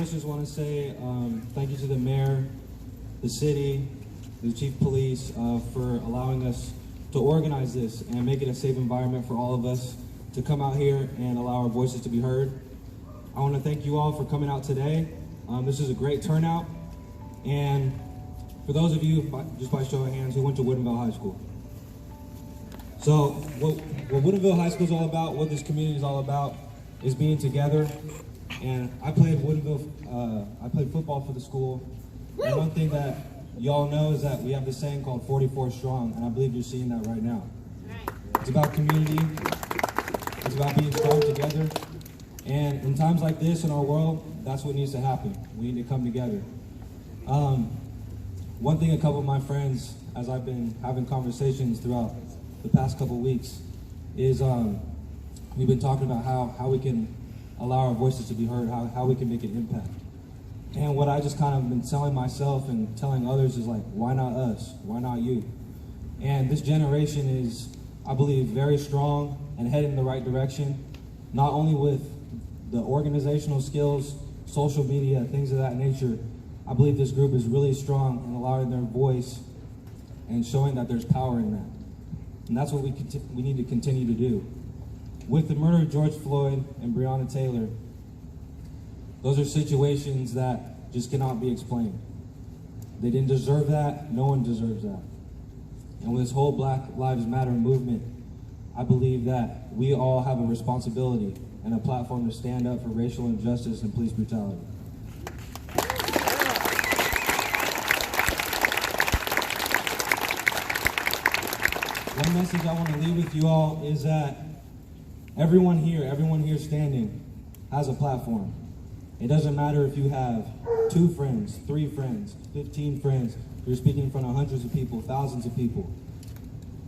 first just want to say thank you to the mayor, the city, the chief of police for allowing us to organize this and make it a safe environment for all of us to come out here and allow our voices to be heard. I want to thank you all for coming out today. This is a great turnout. And for those of you, just by show of hands, who went to Woodinville High School. So what Woodinville High School is all about, what this community is all about, is being together. And I played I played football for the school. And one thing that y'all know is that we have this saying called 44 strong, and I believe you're seeing that right now. It's about community. It's about being strong together. And in times like this in our world, that's what needs to happen. We need to come together. One thing a couple of my friends, as I've been having conversations throughout the past couple of weeks, is we've been talking about how we can allow our voices to be heard, how we can make an impact. And what I just kind of been telling myself and telling others is like, why not us? Why not you? And this generation is, I believe, very strong and heading in the right direction, not only with the organizational skills, social media, things of that nature. I believe this group is really strong in allowing their voice and showing that there's power in that. And that's what we need to continue to do. With the murder of George Floyd and Breonna Taylor, those are situations that just cannot be explained. They didn't deserve that. No one deserves that. And with this whole Black Lives Matter movement, I believe that we all have a responsibility and a platform to stand up for racial injustice and police brutality. One message I want to leave with you all is that everyone here standing has a platform. It doesn't matter if you have 2 friends, 3 friends, 15 friends, you're speaking in front of hundreds of people, thousands of people.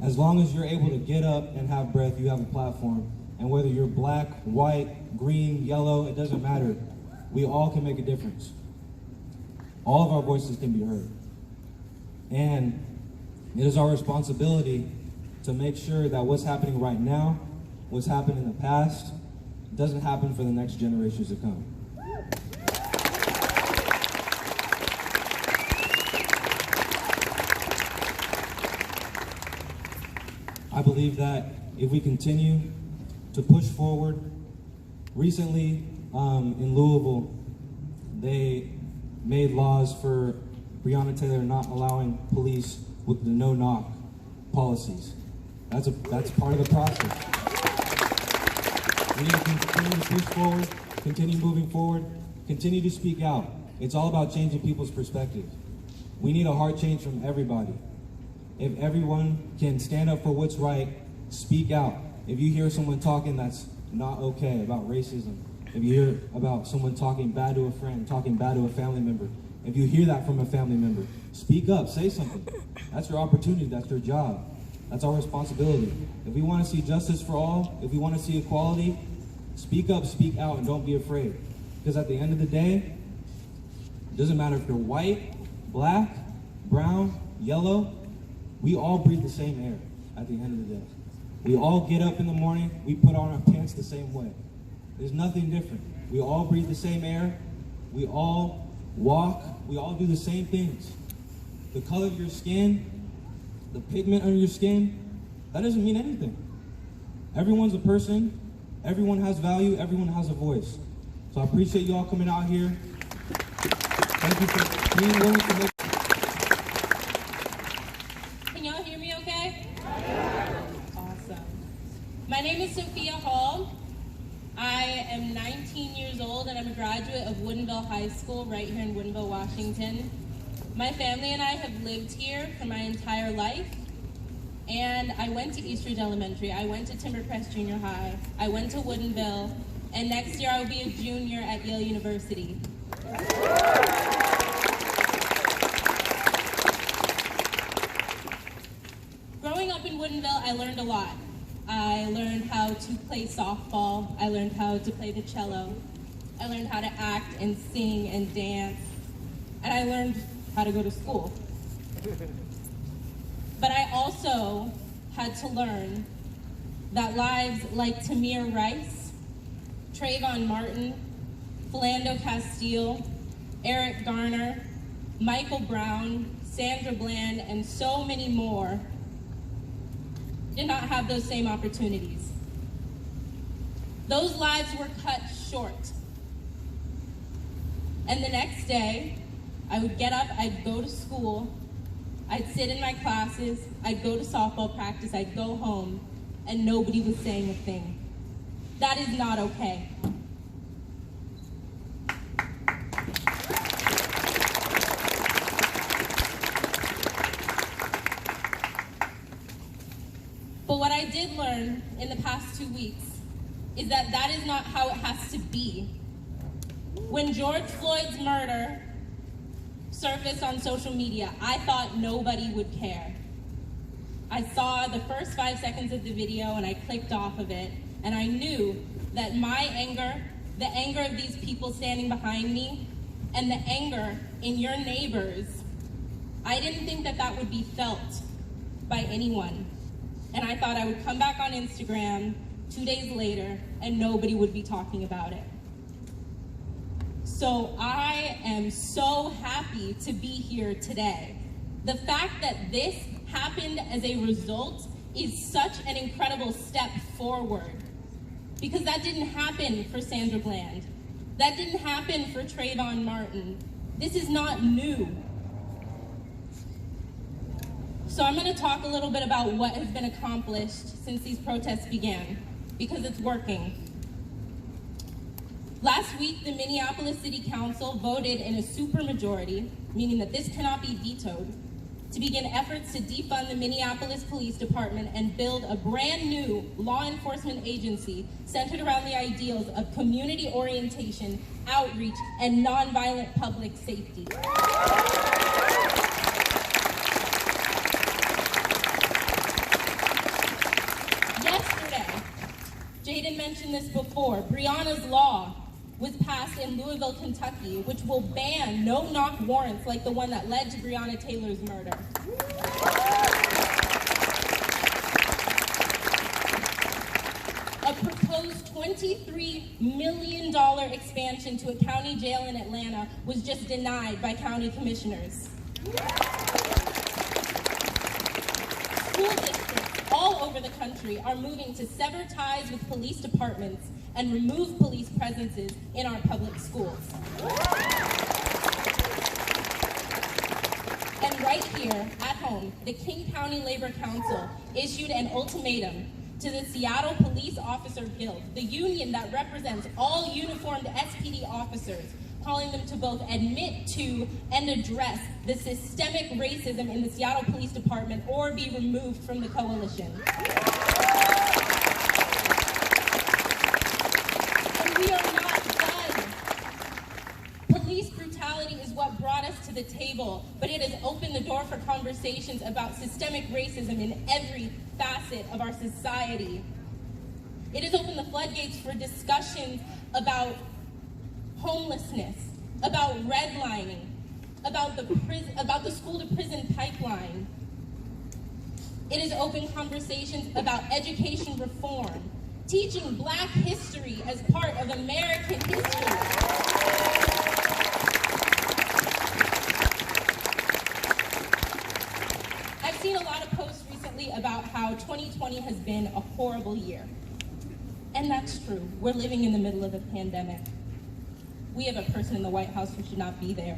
As long as you're able to get up and have breath, you have a platform. And whether you're black, white, green, yellow, it doesn't matter. We all can make a difference. All of our voices can be heard. And it is our responsibility to make sure that what's happening right now, what's happened in the past, doesn't happen for the next generations to come. I believe that if we continue to push forward, recently in Louisville, they made laws for Breonna Taylor not allowing police with the no-knock policies. That's part of the process. We need to continue to push forward, continue moving forward, continue to speak out. It's all about changing people's perspectives. We need a heart change from everybody. If everyone can stand up for what's right, speak out. If you hear someone talking that's not okay about racism, if you hear about someone talking bad to a friend, talking bad to a family member, if you hear that from a family member, speak up, say something. That's your opportunity, that's your job. That's our responsibility. If we want to see justice for all, if we want to see equality, speak up, speak out, and don't be afraid. Because at the end of the day, it doesn't matter if you're white, black, brown, yellow, we all breathe the same air at the end of the day. We all get up in the morning, we put on our pants the same way. There's nothing different. We all breathe the same air, we all walk, we all do the same things. The color of your skin, the pigment on your skin, that doesn't mean anything. Everyone's a person, everyone has value, everyone has a voice. So I appreciate you all coming out here. Thank you for being willing to make. Can y'all hear me okay? Awesome. My name is Sophia Hall. I am 19 years old and I'm a graduate of Woodinville High School right here in Woodinville, Washington. My family and I have lived here for my entire life, and I went to Eastridge Elementary, I went to Timbercrest Junior High, I went to Woodinville, and next year I will be a junior at Yale University. Growing up in Woodinville, I learned a lot. I learned how to play softball, I learned how to play the cello, I learned how to act and sing and dance, and I learned how to go to school. But I also had to learn that lives like Tamir Rice, Trayvon Martin, Philando Castile, Eric Garner, Michael Brown, Sandra Bland, and so many more did not have those same opportunities. Those lives were cut short. And the next day, I would get up, I'd go to school, I'd sit in my classes, I'd go to softball practice, I'd go home, and nobody was saying a thing. That is not okay. But what I did learn in the past 2 weeks is that that is not how it has to be. When George Floyd's murder surfaced on social media, I thought nobody would care. I saw the first 5 seconds of the video and I clicked off of it, and I knew that my anger, the anger of these people standing behind me, and the anger in your neighbors, I didn't think that that would be felt by anyone. And I thought I would come back on Instagram 2 days later and nobody would be talking about it. So I am so happy to be here today. The fact that this happened as a result is such an incredible step forward, because that didn't happen for Sandra Bland. That didn't happen for Trayvon Martin. This is not new. So I'm going to talk a little bit about what has been accomplished since these protests began, because it's working. Last week, the Minneapolis City Council voted in a supermajority, meaning that this cannot be vetoed, to begin efforts to defund the Minneapolis Police Department and build a brand new law enforcement agency centered around the ideals of community orientation, outreach, and nonviolent public safety. Yesterday, Jaden mentioned this before, Breonna's Law was passed in Louisville, Kentucky, which will ban no-knock warrants like the one that led to Breonna Taylor's murder. A proposed $23 million expansion to a county jail in Atlanta was just denied by county commissioners. School districts all over the country are moving to sever ties with police departments and remove police presences in our public schools. And right here at home, the King County Labor Council issued an ultimatum to the Seattle Police Officer Guild, the union that represents all uniformed SPD officers, calling them to both admit to and address the systemic racism in the Seattle Police Department or be removed from the coalition. We are not done. Police brutality is what brought us to the table, but it has opened the door for conversations about systemic racism in every facet of our society. It has opened the floodgates for discussions about homelessness, about redlining, about the school-to-prison pipeline. It has opened conversations about education reform, teaching Black history as part of American history. I've seen a lot of posts recently about how 2020 has been a horrible year. And that's true. We're living in the middle of a pandemic. We have a person in the White House who should not be there.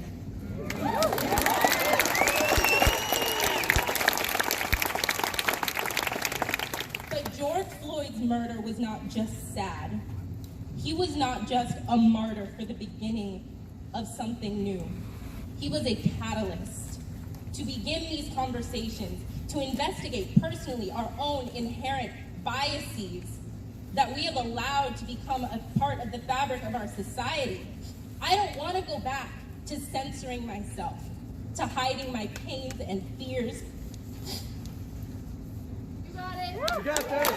George Floyd's murder was not just sad. He was not just a martyr for the beginning of something new. He was a catalyst to begin these conversations, to investigate personally our own inherent biases that we have allowed to become a part of the fabric of our society. I don't want to go back to censoring myself, to hiding my pains and fears. You got it. You got this.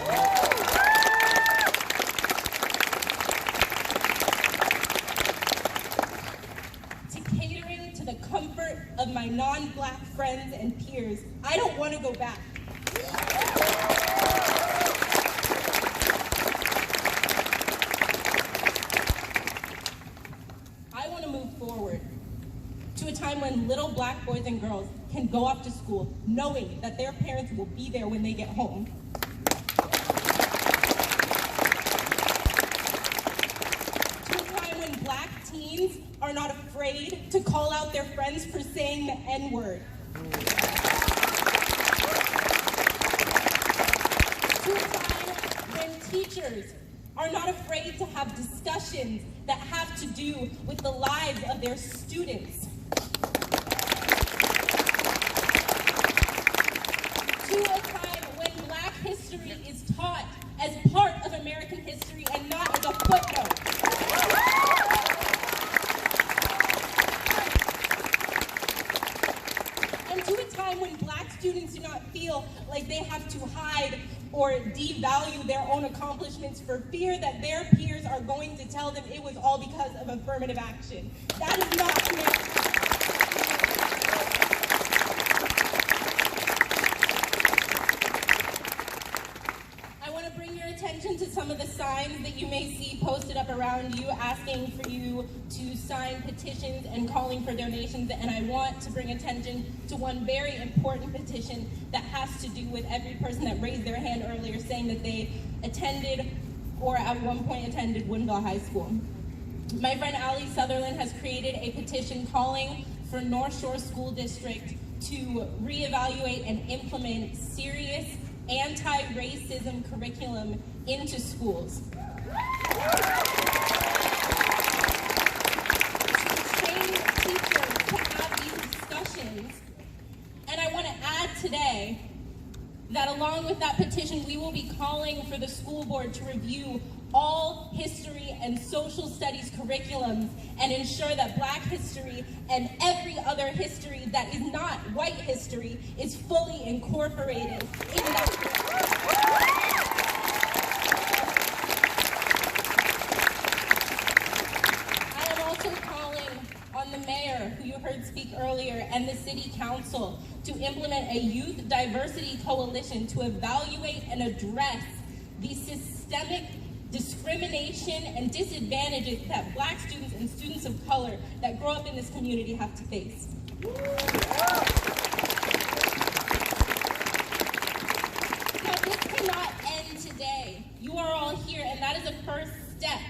To catering to the comfort of my non-Black friends and peers. I don't want to go back. time when little black boys and girls can go off to school knowing that their parents will be there when they get home. To a time when black teens are not afraid to call out their friends for saying the N-word. To a time when teachers are not afraid to have discussions that have to do with the lives of their students. To a time when Black history is taught as part of American history and not as a footnote. And to a time when Black students do not feel like they have to hide or devalue their own accomplishments for fear that their peers are going to tell them it was all because of affirmative action. That is not America. I want to bring your attention to some of the signs that you may see posted up around you asking for you to sign petitions and calling for donations, and I want to bring attention to one very important petition that has to do with every person that raised their hand earlier saying that they attended or at one point attended Woodinville High School. My friend Allie Sutherland has created a petition calling for North Shore School District to reevaluate and implement serious anti-racism curriculum into schools. And I want to add today that along with that petition, we will be calling for the school board to review all history and social studies curriculums and ensure that Black history and every other history that is not white history is fully incorporated in that curriculum. I am also calling on the mayor, who you heard speak earlier, and the city council to implement a youth diversity coalition to evaluate and address the systemic discrimination and disadvantages that Black students and students of color that grow up in this community have to face. Now, this cannot end today. You are all here, and that is a first step.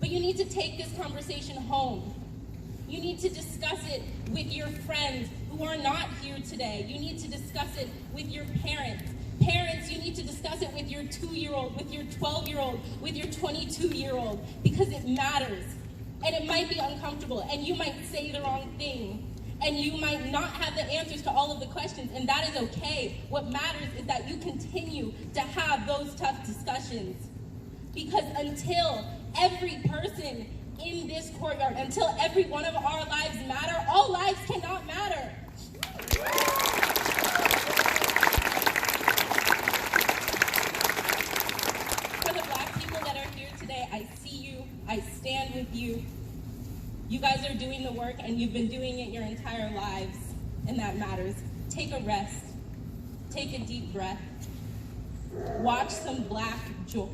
But you need to take this conversation home. You need to discuss it with your friends who are not here today. You need to discuss it with your parents. Parents, you need to discuss it with your 2-year-old, with your 12-year-old, with your 22-year-old, because it matters. And it might be uncomfortable, and you might say the wrong thing, and you might not have the answers to all of the questions, and that is okay. What matters is that you continue to have those tough discussions. Because until every person in this courtyard, until every one of our lives matter, all lives cannot matter. For the Black people that are here today, I see you, I stand with you. You guys are doing the work, and you've been doing it your entire lives, and that matters. Take a rest. Take a deep breath. Watch some Black joy.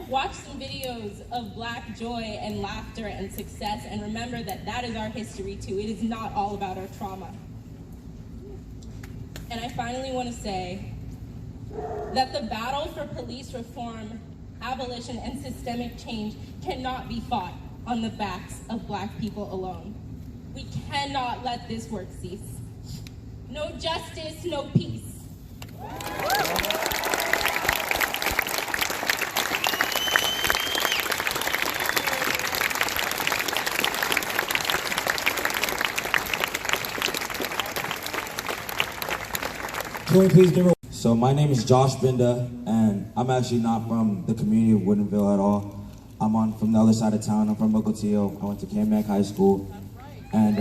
Watch some videos of Black joy and laughter and success, and remember that that is our history too. It is not all about our trauma. And I finally want to say that the battle for police reform, abolition, and systemic change cannot be fought on the backs of Black people alone. We cannot let this work cease. No justice, no peace. Can we please give a... So my name is Josh Binda, and I'm actually not from the community of Woodinville at all. I'm from the other side of town. I'm from Mukilteo. I went to Camandack High School. And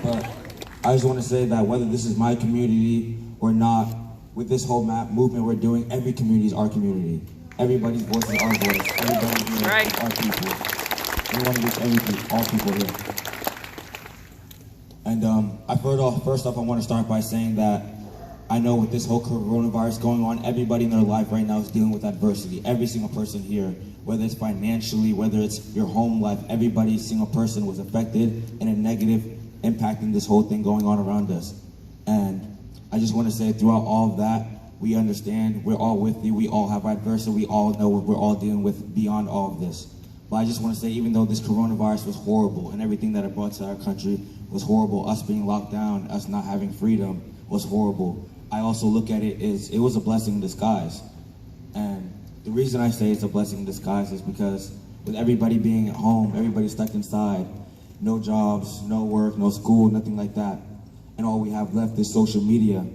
but I just want to say that whether this is my community or not, with this whole movement we're doing, every community is our community. Everybody's voice is our voice. Everybody's here is our people. We want to reach all people here. And first off, I want to start by saying that I know with this whole coronavirus going on, everybody in their life right now is dealing with adversity. Every single person here, whether it's financially, whether it's your home life, every single person was affected in a negative impact in this whole thing going on around us. And I just want to say throughout all of that, we understand, we're all with you, we all have adversity, we all know what we're all dealing with beyond all of this. But I just want to say, even though this coronavirus was horrible and everything that it brought to our country was horrible, us being locked down, us not having freedom was horrible, I also look at it as it was a blessing in disguise. And the reason I say it's a blessing in disguise is because with everybody being at home, everybody stuck inside, no jobs, no work, no school, nothing like that, and all we have left is social media,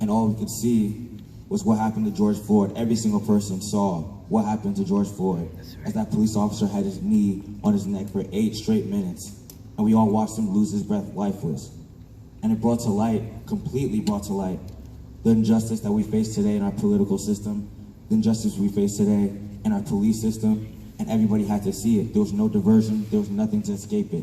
and all we could see was what happened to George Floyd. Every single person saw what happened to George Floyd as that police officer had his knee on his neck for 8 straight minutes, and we all watched him lose his breath lifeless. And it brought to light, completely brought to light, the injustice that we face today in our political system, the injustice we face today in our police system, and everybody had to see it. There was no diversion, there was nothing to escape it.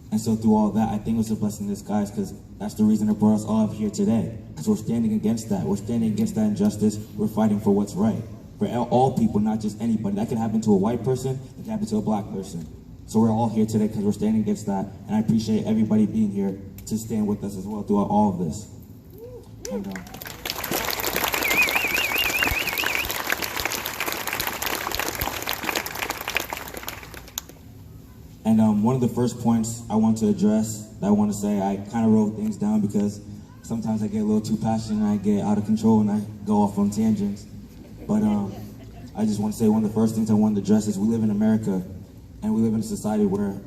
And so through all that, I think it was a blessing in disguise, because that's the reason it brought us all up here today. Because we're standing against that. We're standing against that injustice. We're fighting for what's right. For all people, not just anybody. That can happen to a white person, it can happen to a black person. So we're all here today because we're standing against that. And I appreciate everybody being here to stand with us as well throughout all of this. And one of the first points I want to address, that I want to say, I kind of wrote things down because sometimes I get a little too passionate and I get out of control and I go off on tangents. But I just want to say one of the first things I wanted to address is we live in America, and we live in a society where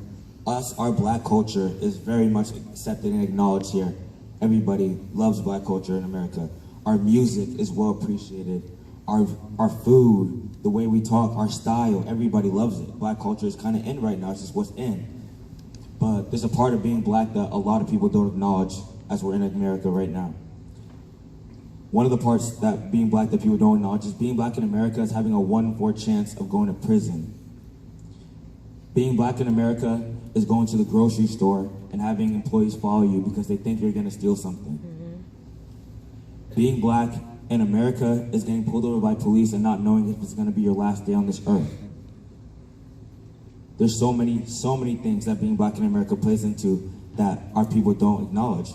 our black culture is very much accepted and acknowledged here. Everybody loves black culture in America. Our music is well appreciated. Our food, the way we talk, our style, everybody loves it. Black culture is kind of in right now, it's just what's in. But there's a part of being black that a lot of people don't acknowledge as we're in America right now. One of the parts that being black that people don't acknowledge is being black in America is having a 1 in 4 chance of going to prison. Being black in America is going to the grocery store and having employees follow you because they think you're gonna steal something. Being black in America is getting pulled over by police and not knowing if it's gonna be your last day on this earth. There's so many things that being black in America plays into that our people don't acknowledge.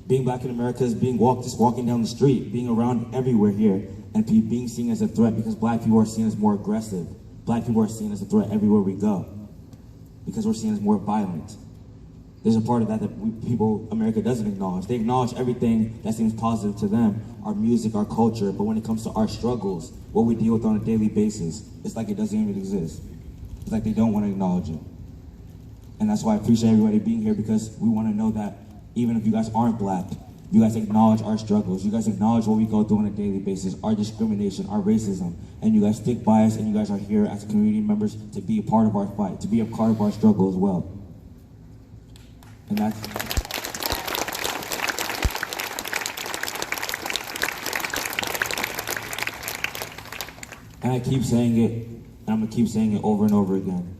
Being black in America is just walking down the street, being around everywhere here, and being seen as a threat because black people are seen as more aggressive. Black people are seen as a threat everywhere we go because we're seen as more violent. There's a part of that America doesn't acknowledge. They acknowledge everything that seems positive to them, our music, our culture, but when it comes to our struggles, what we deal with on a daily basis, it's like it doesn't even exist. It's like they don't want to acknowledge it. And that's why I appreciate everybody being here, because we want to know that even if you guys aren't black, you guys acknowledge our struggles, you guys acknowledge what we go through on a daily basis, our discrimination, our racism, and you guys stick by us, and you guys are here as community members to be a part of our fight, to be a part of our struggle as well. And that's... And I keep saying it, and I'm gonna keep saying it over and over again.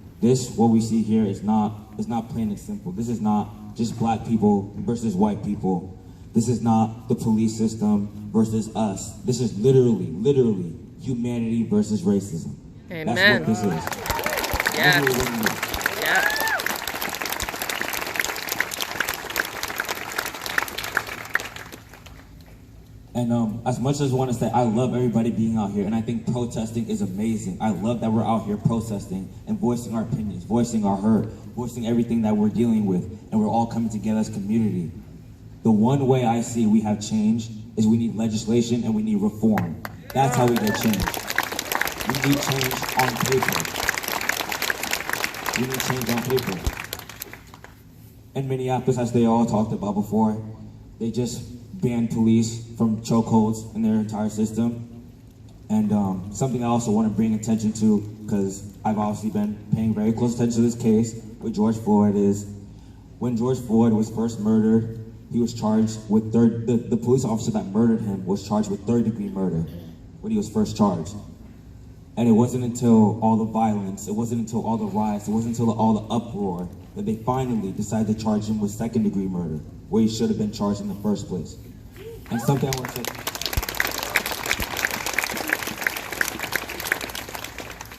What we see here is not plain and simple. This is not just black people versus white people. This is not the police system versus us. This is literally humanity versus racism. Amen. That's what this is. Yeah. Yeah. And as much as I want to say, I love everybody being out here, and I think protesting is amazing. I love that we're out here protesting and voicing our opinions, voicing our hurt, voicing everything that we're dealing with, and we're all coming together as a community. The one way I see we have change is we need legislation and we need reform. That's how we get change. We need change on paper. We need change on paper. In Minneapolis, as they all talked about before, they just banned police from chokeholds in their entire system. And something I also want to bring attention to, because I've obviously been paying very close attention to this case with George Floyd, is when George Floyd was first murdered, he was charged with the police officer that murdered him was charged with third-degree murder when he was first charged. And it wasn't until all the violence, it wasn't until all the riots, it wasn't until all the uproar that they finally decided to charge him with second-degree murder, where he should have been charged in the first place. And something I want to say.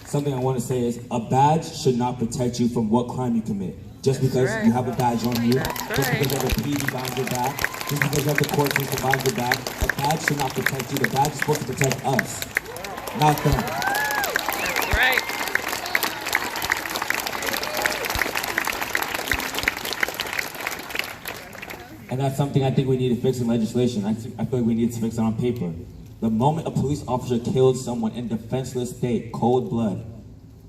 Something I want to say is a badge should not protect you from what crime you commit. Just because you have a badge on you, just because you have a PD behind your back, just because you have the court system behind your back, a badge should not protect you. The badge is supposed to protect us, not them. That's right. And that's something I think we need to fix in legislation. I feel like we need to fix it on paper. The moment a police officer kills someone in defenseless state, cold blood,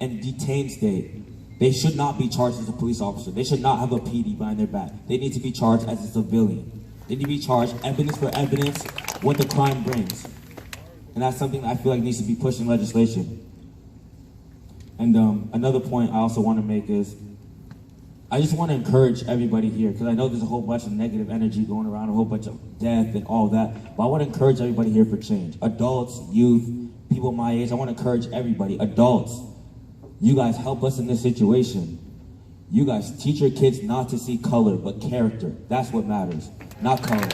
and detained state, they should not be charged as a police officer. They should not have a PD behind their back. They need to be charged as a civilian. They need to be charged evidence for evidence, what the crime brings. And that's something that I feel like needs to be pushed in legislation. And another point I also want to make is, I just want to encourage everybody here, because I know there's a whole bunch of negative energy going around, a whole bunch of death and all that, but I want to encourage everybody here for change. Adults, youth, people my age, I want to encourage everybody. Adults, you guys help us in this situation. You guys teach your kids not to see color, but character. That's what matters, not color.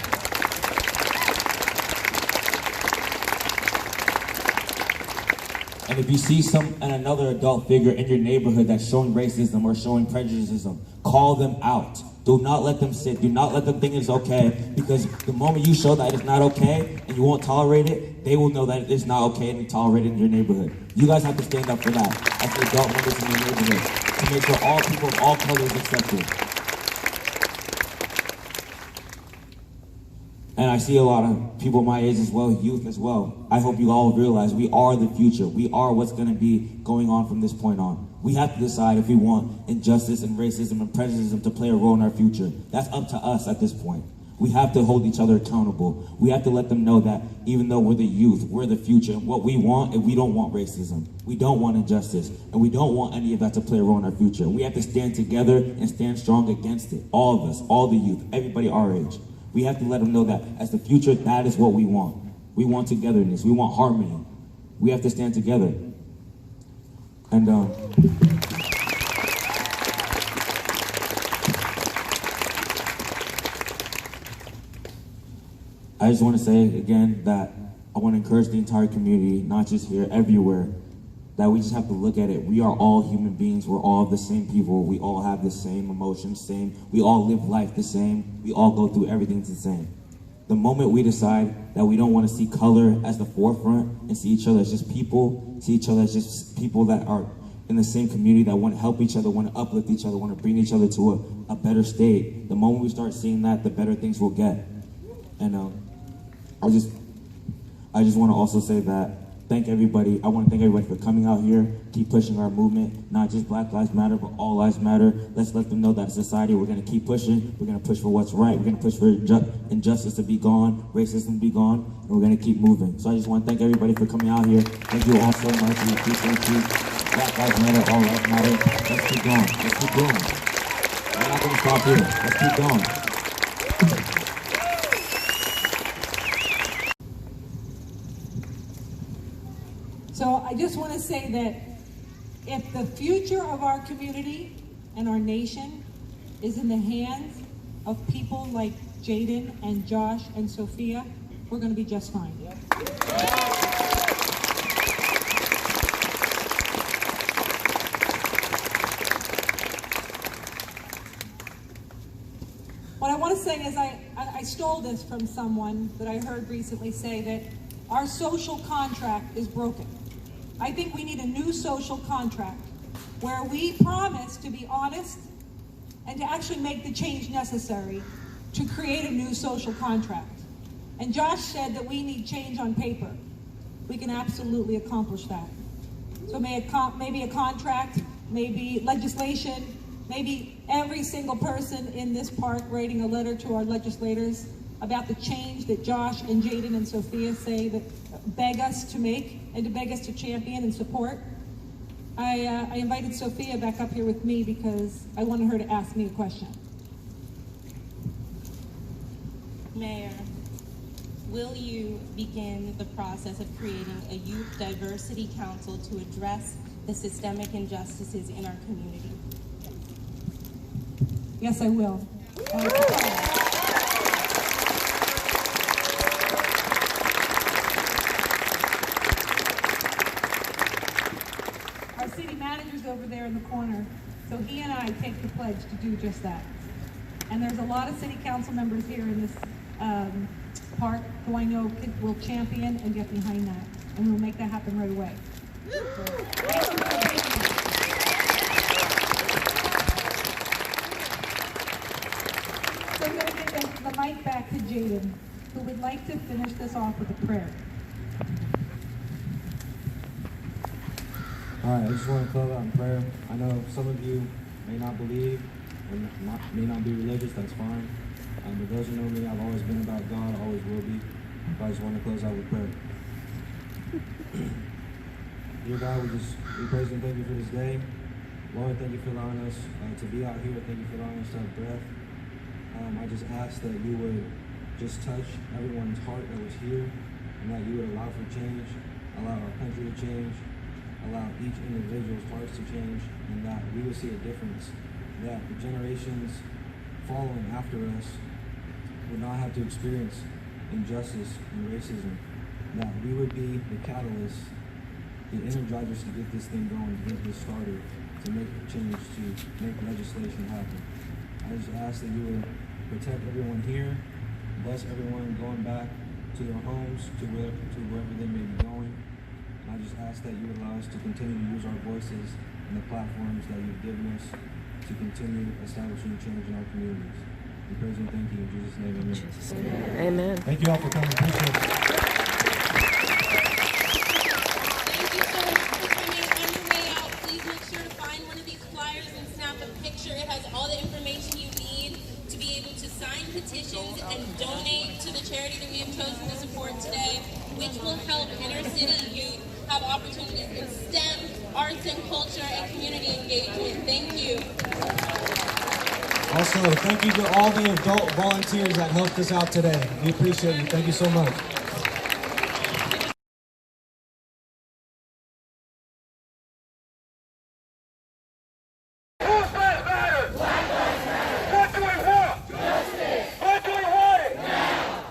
And if you see another adult figure in your neighborhood that's showing racism or showing prejudice, call them out. Do not let them sit. Do not let them think it's okay, because the moment you show that it's not okay and you won't tolerate it, they will know that it's not okay and be tolerated in your neighborhood. You guys have to stand up for that as the adult members in your neighborhood to make sure all people of all colors are accepted. And I see a lot of people my age as well, youth as well. I hope you all realize we are the future. We are what's going to be going on from this point on. We have to decide if we want injustice and racism and prejudice to play a role in our future. That's up to us at this point. We have to hold each other accountable. We have to let them know that even though we're the youth, we're the future. And what we want, and we don't want racism. We don't want injustice. And we don't want any of that to play a role in our future. We have to stand together and stand strong against it. All of us, all the youth, everybody our age. We have to let them know that as the future, that is what we want. We want togetherness. We want harmony. We have to stand together. And I just want to say again that I want to encourage the entire community, not just here, everywhere, that we just have to look at it. We are all human beings. We're all the same people. We all have the same emotions, we all live life the same. We all go through everything the same. The moment we decide that we don't want to see color as the forefront and see each other as just people, see each other as just people that are in the same community, that want to help each other, want to uplift each other, want to bring each other to a better state, the moment we start seeing that, the better things we'll get. And I just want to also say that thank everybody. I want to thank everybody for coming out here, keep pushing our movement, not just Black Lives Matter, but all lives matter. Let's let them know that as a society, we're going to keep pushing. We're going to push for what's right. We're going to push for injustice to be gone, racism to be gone, and we're going to keep moving. So I just want to thank everybody for coming out here. Thank you all so much. We appreciate you. Black Lives Matter, all lives matter. Let's keep going. Let's keep going. We're not going to stop here. Let's keep going. So I just want to say that if the future of our community and our nation is in the hands of people like Jaden and Josh and Sophia, we're going to be just fine. What I want to say is I stole this from someone that I heard recently say that our social contract is broken. I think we need a new social contract where we promise to be honest and to actually make the change necessary to create a new social contract. And Josh said that we need change on paper. We can absolutely accomplish that. So maybe a contract, maybe legislation, maybe every single person in this park writing a letter to our legislators about the change that Josh and Jaden and Sophia say that beg us to make and to beg us to champion and support. I invited Sophia back up here with me because I wanted her to ask me a question. Mayor, will you begin the process of creating a youth diversity council to address the systemic injustices in our community? Yes, I will. I take the pledge to do just that. And there's a lot of city council members here in this part who I know will champion and get behind that, and we'll make that happen right away. Thank you for being here. So I'm going to give the mic back to Jaden, who would like to finish this off with a prayer. All right, I just want to close out in prayer. I know some of you may not believe or may not be religious, that's fine. But those who know me, I've always been about God, always will be. So I just want to close out with prayer. Dear God, we praise and thank you for this day. Lord, thank you for allowing us to be out here. Thank you for allowing us to have breath. I just ask that you would just touch everyone's heart that was here, and that you would allow for change, allow our country to change, allow each individual's hearts to change, and that we will see a difference, that the generations following after us would not have to experience injustice and racism, that we would be the catalyst, the energizers to get this thing going, to get this started, to make change, to make legislation happen. I just ask that you would protect everyone here, bless everyone going back to their homes, to wherever they may be going. And I just ask that you would allow us to continue to use our voices and the platforms that you've given us to continue establishing change in our communities. We praise and thank you in Jesus' name, amen. Amen. Thank you all for coming. Appreciate it. Thank you so much for coming. On your way out, please make sure to find one of these flyers and snap a picture. It has all the information you need to be able to sign petitions and donate to the charity that we have chosen to support today, which will help inner city youth have opportunities in STEM, arts and culture, and community engagement. Thank you. Also, thank you to all the adult volunteers that helped us out today. We appreciate you. Thank you so much.